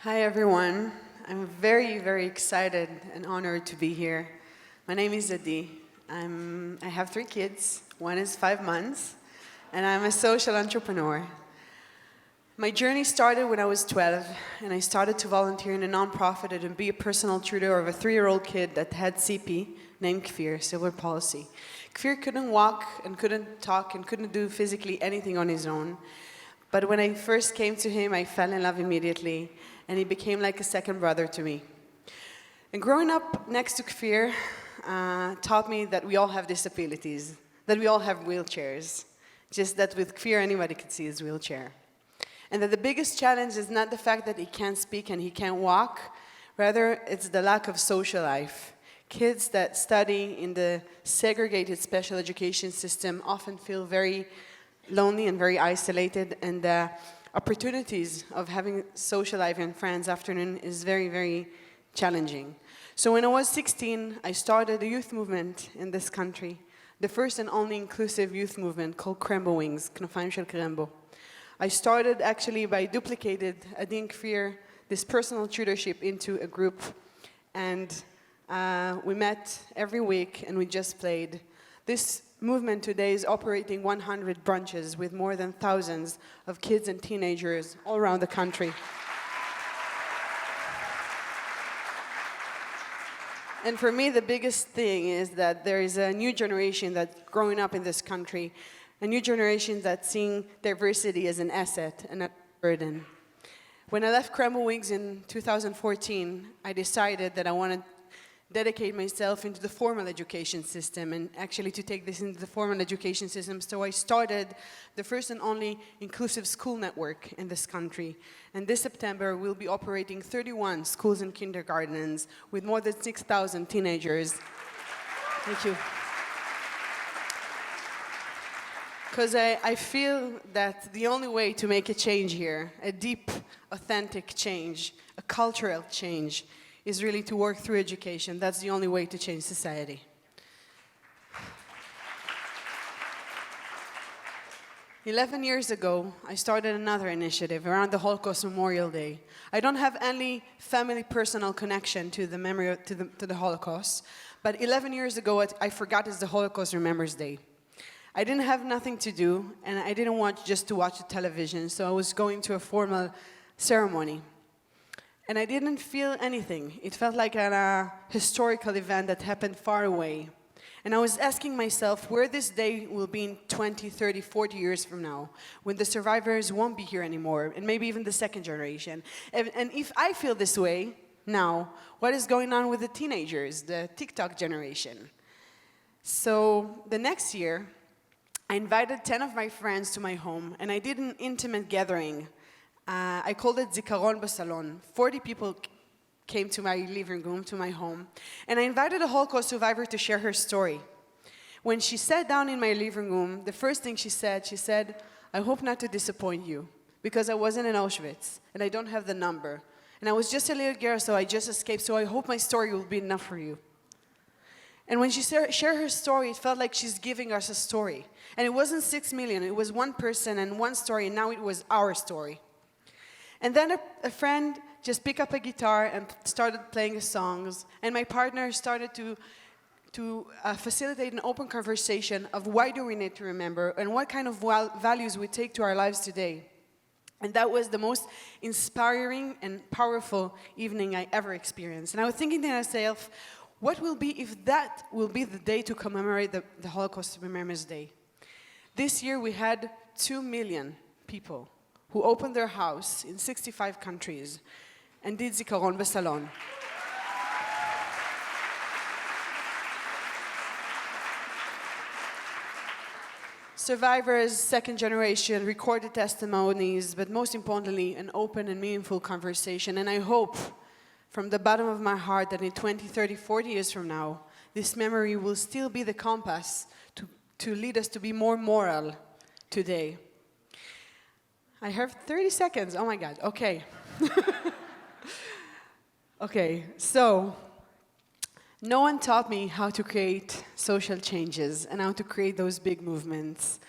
Hi everyone. I'm very, very excited and honored to be here. My name is Adi. I have 3 kids. One is 5 months, and I'm a social entrepreneur. My journey started when I was 12, and I started to volunteer in a nonprofit and be a personal tutor of a 3-year-old kid that had CP, named Kfir, cerebral palsy. Kfir couldn't walk and couldn't talk and couldn't do physically anything on his own. But when I first came to him, I fell in love immediately, and he became like a second brother to me. And growing up next to Kfir taught me that we all have disabilities, that we all have wheelchairs, just that with Kfir anybody could see his wheelchair. And that the biggest challenge is not the fact that he can't speak and he can't walk, rather it's the lack of social life. Kids that study in the segregated special education system often feel very lonely and very isolated, and the opportunities of having social life and friends afternoon is very, very challenging. So when I was 16, I started a youth movement in this country, the first and only inclusive youth movement called Krembo Wings, Knofayim shel Krembo. I started actually by duplicated Adin Kfir, this personal tutorship into a group, and we met every week and we just played. This movement today is operating 100 branches with more than thousands of kids and teenagers all around the country. And for me, the biggest thing is that there is a new generation that's growing up in this country, a new generation that's seeing diversity as an asset and not a burden. When I left Krembo Wings in 2014, I decided that I wanted dedicate myself into the formal education system and actually to take this into the formal education system. So I started the first and only inclusive school network in this country. And this September, we'll be operating 31 schools and kindergartens with more than 6,000 teenagers. Thank you. Because I feel that the only way to make a change here, a deep, authentic change, a cultural change, is really to work through education. That's the only way to change society. 11 years ago, I started another initiative around the Holocaust Memorial Day. I don't have any family personal connection to the memory of, to the Holocaust, but 11 years ago, I forgot it's the Holocaust Remembers Day. I didn't have nothing to do, and I didn't want just to watch the television, so I was going to a formal ceremony. And I didn't feel anything. It felt like a historical event that happened far away. And I was asking myself where this day will be in 20, 30, 40 years from now, when the survivors won't be here anymore, and maybe even the second generation. And if I feel this way now, what is going on with the teenagers, the TikTok generation? So the next year, I invited 10 of my friends to my home, and I did an intimate gathering. I called it Zikaron Basalon. 40 people came to my living room, to my home, and I invited a Holocaust survivor to share her story. When she sat down in my living room, the first thing she said, I hope not to disappoint you, because I wasn't in Auschwitz, and I don't have the number. And I was just a little girl, so I just escaped, so I hope my story will be enough for you. And when she shared her story, it felt like she's giving us a story. And it wasn't 6 million, it was one person and one story, and now it was our story. And then a friend just picked up a guitar and started playing songs. And my partner started to facilitate an open conversation of why do we need to remember and what kind of values we take to our lives today. And that was the most inspiring and powerful evening I ever experienced. And I was thinking to myself, what will be if that will be the day to commemorate the Holocaust Remembrance Day? This year we had 2 million people who opened their house in 65 countries and did Zikaron Basalon. Survivors, second generation, recorded testimonies, but most importantly, an open and meaningful conversation. And I hope from the bottom of my heart that in 20, 30, 40 years from now, this memory will still be the compass to lead us to be more moral today. I have 30 seconds. Oh my God. Okay. Okay, so no one taught me how to create social changes and how to create those big movements.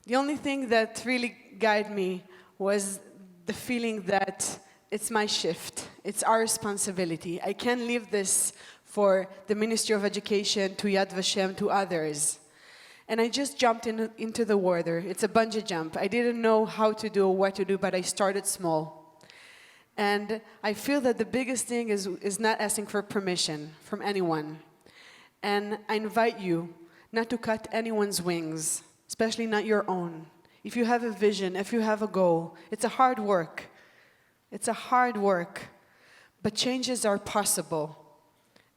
The only thing that really guided me was the feeling that it's my shift. It's our responsibility. I can't leave this for the Ministry of Education, to Yad Vashem, to others. And I just jumped into the water. It's a bungee jump. I didn't know how to do or what to do, but I started small. And I feel that the biggest thing is not asking for permission from anyone. And I invite you not to cut anyone's wings, especially not your own. If you have a vision, if you have a goal, it's a hard work. It's a hard work, but changes are possible.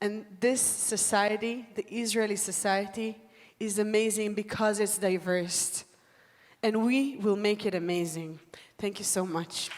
And this society, the Israeli society, is amazing because it's diverse. And we will make it amazing. Thank you so much.